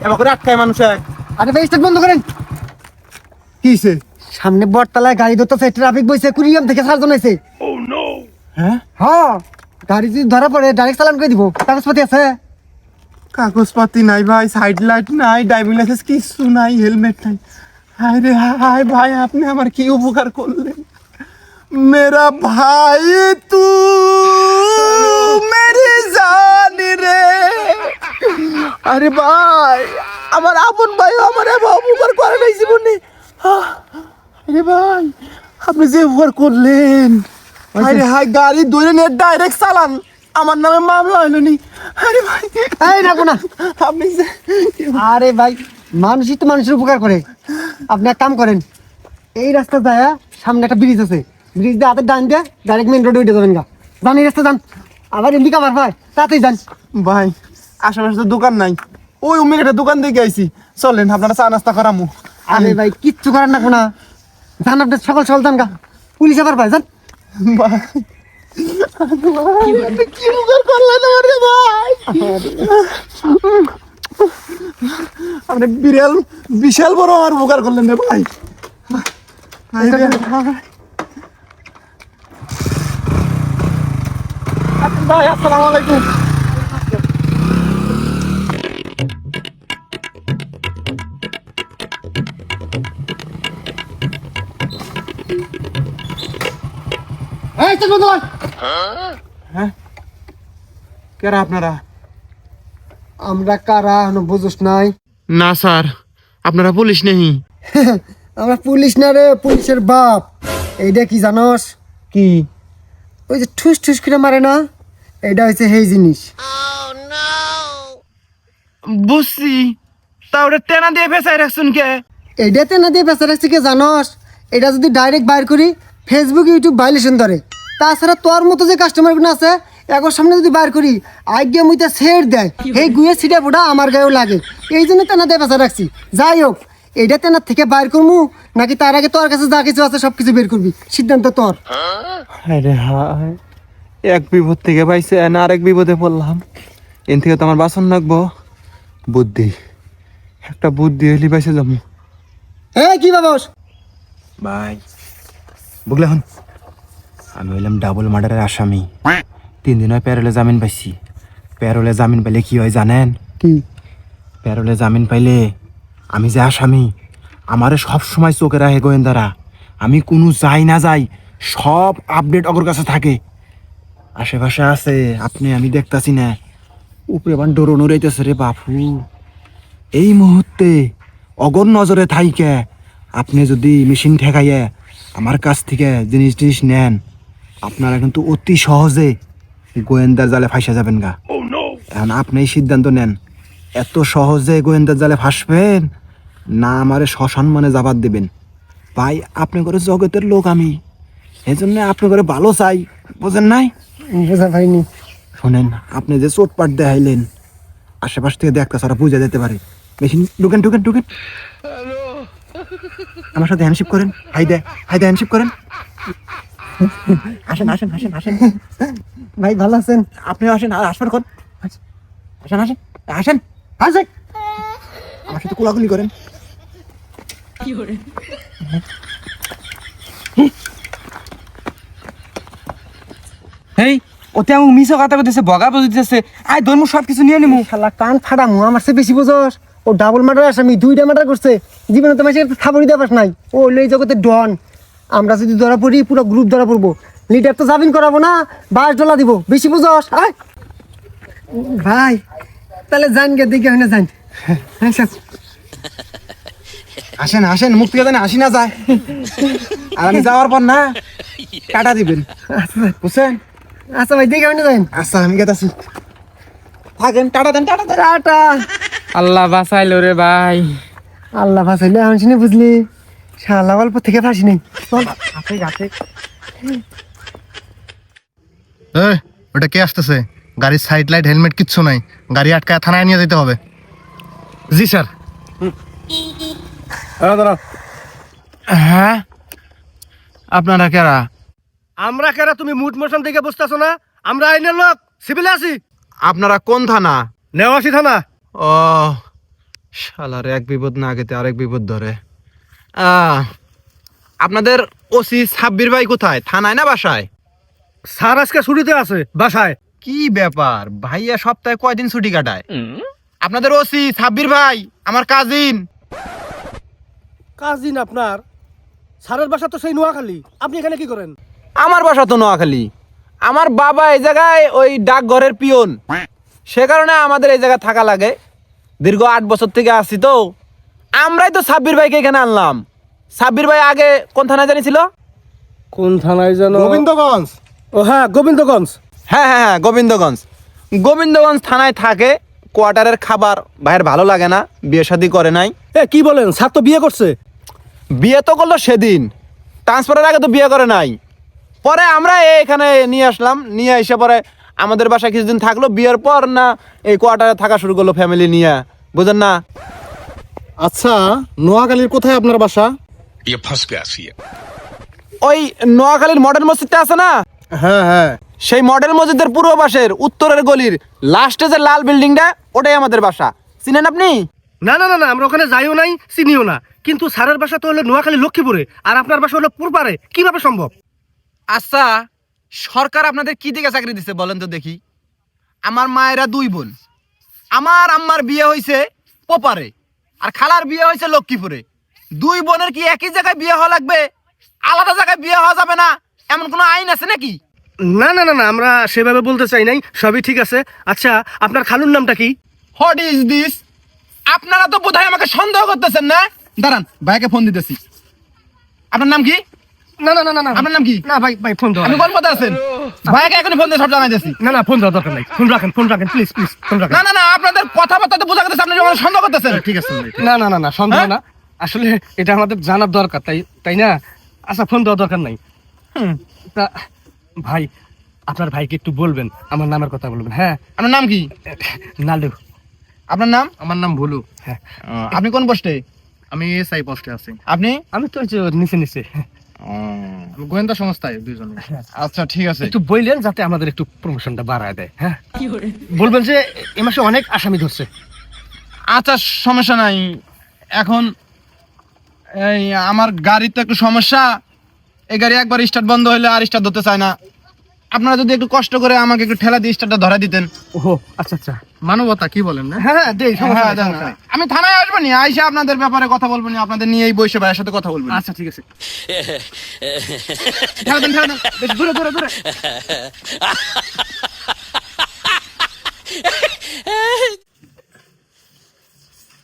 এবার করে আটকায় মানুষ। আরে ভাই স্টার্ট বন্ধ করেন। কিছে? সামনে বটতলায় গাড়ি ধরতেছে, ট্রাফিক বইছে, কুড়িগ্রাম থেকে সার্জন হয়েছে। হ্যাঁ, হ্যাঁ, গাড়ি যদি ধরা পড়ে ডাইরেক্ট চালান করে দিব। কাগজপাতি আছে? কাগজপাতি নাই ভাই, সাইড লাইট নাই, ড্রাইভিং লাইসেন্স কিছু নাই, হেলমেট নাই। হায় রে হায় ভাই, আপনি আমার কি উপকার করলেন। মেরা ভাই তু মেরি জান রে। আরে ভাই, আমার আপন ভাই আমার উপকার করে নাই জীবনে। আরে ভাই, আপনি যে উপকার করলেন। আরে হাই, গাড়ি ধরে নিয়ে ডাইরেক্ট চালান, আমার নামে মামলা হইল নি। আরে ভাই, এই রাখো না। আপনি যে আরে ভাই, মানুষই তো মানুষের উপকার করে। আপনি এক কাম করেন, এই রাস্তা যায় সামনে একটা ব্রিজ আছে, ব্রিজ দিয়ে হাতের ডান দিয়ে ডাইরেক্ট মেন রোডে উঠে যাবেন গা। যান এই রাস্তা যান। আবার এমনি কামার ভাই, তাতেই যান। ভাই, আশেপাশে তো দোকান নাই, ওই অমনি একটা দোকান দেখে আইছি, চলেন আপনারা চা নাস্তা করামু। আরে ভাই, কিচ্ছু করার না কোনা, যান আপনি সকাল সকাল যান গা, পুলিশ আবার ভাই যান। ভাই, কি উপকার করলেন আমার রে ভাই। আপনি বিশাল বড় আমার উপকার করলেন রে ভাই। ভাই রে ভাই। ভাই, আসসালামু আলাইকুম। এই চল বন্ধু, হ্যাঁ, কারা আপনারা? আমরা কারা বুঝোস নাই? না স্যার, আপনারা পুলিশ নেই। আমরা পুলিশ না রে, পুলিশের বাপ। এইটা কি জানোস? কি? ওই যে ঠুস ঠুস করে মারে না, এইটা হচ্ছে সেই জিনিস। বুঝছি, তা ওটা টেনা দিয়ে ফেসাই রাখছুন কে? এইটাতে না দিয়ে বেচা রাখছি কে জানোস? এটা যদি ডাইরেক্ট বাইর করি, ফেসবুক ইউটিউব ভাইলেশন ধরে। তাছাড়া তোর মতো যে কাস্টমারগুলো আছে, একর সামনে যদি বাইর করি, আগে মুইটা ছেড় দেয়, এই গুয়ে ছিটা ফোটা আমার গায়েও লাগে। এই জন্য তেনা দিয়ে বেচা রাখছি। যাই হোক, এইটা তেনার থেকে বাইর করবো নাকি তার আগে তোর কাছে যা কিছু আছে সব কিছু বের করবি, সিদ্ধান্ত তোর। আরে হায়, এক বিপদ থেকে পাইছে না আরেক বিপদে পড়লাম। এন থেকে তো আমার বাসন লাগবো। বুদ্ধি, একটা বুদ্ধি হইলি পাইছে যাবো। হ্যাঁ, কি বাবস? ভাই বুঝলে হন, আমি হইলাম ডাবল মার্ডারের আসামি। 3 দিন হয় প্যারোলে জামিন পাইছি। প্যারোলে জামিন পাইলে কি হয় জানেন? কি? প্যারোলে জামিন পাইলে আমি যে আসামি, আমারে সব সময় চোখে রাখে গোয়েন্দারা। আমি কোনো যাই না যাই, সব আপডেট ওর কাছে থাকে। আশেপাশে আছে, আমি দেখতাছি না। উপরে বান ডোরো নড়াইতেছে রে বাপু। এই মুহূর্তে অগর নজরে থাইকে আপনি যদি মেশিন ঠেকাইয়ে আমার কাছ থেকে জিনিস নেন, আপনারা কিন্তু অতি সহজে গোয়েন্দার জালে ফাঁসা যাবেন গা। এখন আপনি সিদ্ধান্ত নেন, এত সহজে গোয়েন্দার জালে ফাঁসবেন না আমারে সসম্মানে জাবাত দেবেন। ভাই, আপনি করে জগতের লোক আমি, এই জন্য আপনি করে ভালো চাই, বোঝেন নাই? বোঝা পাইনি। শোনেন, আপনি যে চোটপাট দেখাইলেন, আশেপাশ থেকে দেখতে সারা বুঝে যেতে পারে। মেশিন ঢুকেন ঢুকেন ঢুকেন, আমার সাথে হ্যান্ডশিপ করেন। হাই দে হ্যান্ডশিপ করেন। আসেন আসেন আসেন আসেন ভাই ভালো আছেন? আপনি আসেন, আর আসবেন কোন? আসেন আসেন আসেন আসেন, আমার সাথে কোলাকুলি করেন। হেই, ওতে আমাকে মিশো কথা কইতেছে, বগা বুঝিতেছে। আয় ধর্ম সব কিছু নিয়ে নিমু। শালা কান ফাটামু, আমার চেয়ে বেশি বুঝোস। ও ডাবল মার্ডার আসামি, 2টা মার্ডার করছে। জীবনে তো মাসে একটা খাবারই দেওয়ার নাই। ও হইলো এই জগতের ডন। আমরা যদি ধরা পড়ি, পুরো গ্রুপ ধরা পড়বো। লিডার তো জামিন করাবো না, $22 দিব। বেশি বুঝোস? আয় ভাই, তাহলে যান গে, দেখে হয় না যান। আসেন আসেন, মুখ থেকে জানে আসি না যায়। আর আমি যাওয়ার পর না কাটা দিবেন, বুঝছেন? আচ্ছা ভাই, দেখে হয় না যান। আচ্ছা, আমি গেতাছি। থাকেন, টাটা দেন টাটা দেন। টাটা। আল্লাহ বাঁচাইলো রে ভাই। আল্লাহ ফাঁসাইলে আমি শুনে বুঝলি, শালা গল্প থেকে ফাঁসি নেই। চল। আছে আছে। ওটা কে আসতেছে? গাড়ির সাইড লাইট হেলমেট কিচ্ছু নাই, গাড়ি আটকায় থানায় নিয়ে যেতে হবে। জি স্যার। হ্যাঁ, আপনারা কারা? আমরা কেরা? তুমি মুড মোশন থেকে বুঝতেছো না? আমরা আইনের লোক, সিভিলে আছি। আপনারা কোন থানা? নেওয়াশি থানা। ও শালার, এক বিপদ না আগেতে আরেক বিপদ ধরে। আপনাদের ওসি সাব্বির ভাই কোথায়, থানায় না বাসায়? স্যার আজকে ছুটিতে আছে, বাসায়। কি ব্যাপার, ভাইয়া সপ্তাহে কয়দিন ছুটি কাটায়? আপনাদের ওসি সাব্বির ভাই আমার কাজিন। কাজিন আপনার? স্যারের বাসা তো সেই নোয়াখালী, আপনি এখানে কি করেন? আমার বাসা তো নোয়াখালী। আমার বাবা এই জায়গায় ওই ডাকঘরের পিয়ন, সে কারণে আমাদের এই জায়গায় থাকা লাগে। দীর্ঘ 8 বছর থেকে আসছি তো। আমরাই তো সাব্বির ভাইকে এখানে আনলাম। সাব্বির ভাই আগে কোন থানায় জানিছিল? কোন থানায় যেন? গোবিন্দগঞ্জ। ও হ্যাঁ, গোবিন্দগঞ্জ। হ্যাঁ হ্যাঁ হ্যাঁ, গোবিন্দগঞ্জ। গোবিন্দগঞ্জ থানায় থাকে। কোয়ার্টারের খাবার ভাইয়ের ভালো লাগে না, বিয়ে শাদী করে নাই। কি বলেন, স্যার তো বিয়ে করছে? বিয়ে তো করলো সেদিন, ট্রান্সফারের আগে তো বিয়ে করে নাই। পরে আমরা এখানে নিয়ে আসলাম, নিয়ে এসে পরে আমাদের বাসায় কিছুদিন থাকলো। বিয়ের পর না এই কোয়ার্টারে থাকা শুরু করলো ফ্যামিলি নিয়ে, বুঝেন না? আচ্ছা, নোয়াখালীর কোথায় আপনার বাসা? ये फंस गया सी है। ওই নোয়াখালীর মডেল মসজিদটা আছে না, হ্যাঁ হ্যাঁ। সেই মডেল মসজিদের পূর্ব পাশের উত্তরের গলির লাস্টে যে লাল বিল্ডিংটা, ওটাই আমাদের বাসা। চিনেন আপনি? না না না না, আমরা ওখানে যাইও নাই, চিনিও না। কিন্তু স্যারের বাসা তো হলো নোয়াখালী লক্ষ্মীপুরে, আর আপনার বাসা হলো পুরপাড়ে, কিভাবে সম্ভব? আচ্ছা, সরকার আপনাদের কি দিকে চাকরি দিচ্ছে বলেন তো দেখি? আমার মায়েরা 2 বোন। আমার আম্মার বিয়ে হয়েছে পোপারে, আর খালার বিয়ে হয়েছে লক্ষ্মীপুরে। 2 বোনের কি একই জায়গায় বিয়ে হওয়া লাগবে? আলাদা জায়গায় বিয়ে হওয়া যাবে না, এমন কোনো আইন আছে নাকি? না না না না, আমরা সেভাবে বলতে চাই নাই, সবই ঠিক আছে। আচ্ছা, আপনার খালুর নামটা কি? What is this? আপনারা তো বোধহয় আমাকে সন্দেহ করতেছেন না? দাঁড়ান, ভাইকে ফোন দিতেছি। আপনার নাম কি? না না না না না, আপনার নাম কি? না ভাই, ভাই ফোন দাও। আপনি কোন পথে আছেন? ভাইকে এখনই ফোন দিয়ে সব জানাই দিতেছি। না না, ফোন দেওয়ার দরকার নাই, ফোন রাখেন প্লিজ প্লিজ, ফোন রাখেন। না না না, আপনাদের কথাবার্তা তো বোঝা গেছে আপনি যখন সন্দেহ করতেছেন। ঠিক আছে ভাই। না না না না, সন্দেহ না, আসলে এটা আমাদের জানার দরকার, তাই তাই না? আচ্ছা, ফোন দেওয়ার দরকার নাই। তা ভাই, আপনার ভাইকে একটু বলবেন আমার নামের কথা বলবেন। হ্যাঁ। আপনার নাম কি? নালু। আপনার নাম? আমার নাম ভুলু। হ্যাঁ। আপনি কোন পোস্টে? আমি এসআই পোস্টে আছি। আপনি? আমি তো ওই যে নিচে নিচে। আমি গোয়েন্দা সংস্থায়, দুইজনে। আচ্ছা ঠিক আছে। একটু বললেন যাতে আমাদের একটু প্রমোশনটা বাড়ায় দেয়। হ্যাঁ, বলবেন যে এ মাসে অনেক আসামি ধরছে। আচ্ছা সমস্যা নাই। এখন এই আমার গাড়ির তো একটু সমস্যা, এই গাড়ি একবার স্টার্ট বন্ধ হলে আর স্টার্ট ধরতে চায় না। আপনারা যদি একটু কষ্ট করে আমাকে একটু ঠেলা দিয়ে স্টার্টটা ধরা দিতেন। ওহো, আচ্ছা আচ্ছা। মানবতা কি বলেন না? হ্যাঁ হ্যাঁ, দেই, সমস্যা নাই, দেন। সমস্যা নাই। আমি থানায় আসবো নি, আইসা আপনাদের ব্যাপারে কথা বলবো নি, আপনাদের নিয়ে এই বসে ভাইয়ের সাথে কথা বলবো। আচ্ছা ঠিক আছে। ঠেলা দেন, ঠেলা দেন। বেশ দূরে দূরে দূরে।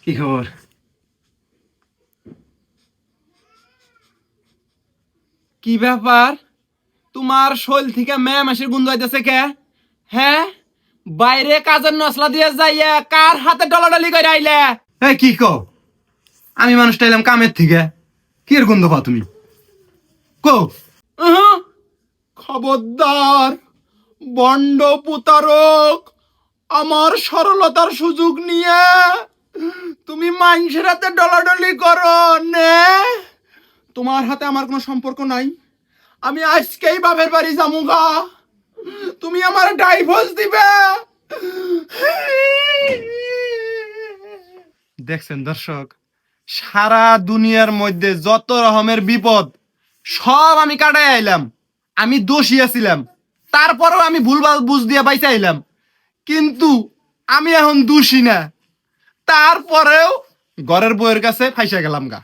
কি খবর? কি ব্যাপার, তোমার শৈল থেকে ম্যাম এসে গুন্দ হইতেছে কে? হ্যাঁ, বাইরে কাজের নসলা দিয়ে যাইয়া কার হাতে ডলাডলি করে আইলে? এই কি কও? আমি মানুষটা এলাম কামের থেকে, কি এর গন্ধ পাও তুমি? কও। খবরদার, বন্ড পুতারক, আমার সরলতার সুযোগ নিয়ে তুমি মানুষের হাতে ডলাডলি করো নে? তোমার হাতে আমার কোনো সম্পর্ক নাই। আমি আজকেই বাপের বাড়ি যামুগা, তুমি আমার ডাইভোর্স দিবে। দেখছেন দর্শক, সারা দুনিয়ার মধ্যে যত রকমের বিপদ সব আমি কাটাই আইলাম। আমি দোষী আছিলাম, তারপরেও আমি ভুলভাল বুঝ দিয়ে বাইসে আইলাম। কিন্তু আমি এখন দোষী না, তারপরেও ঘরের বউয়ের কাছে ফাইসা গেলাম গা।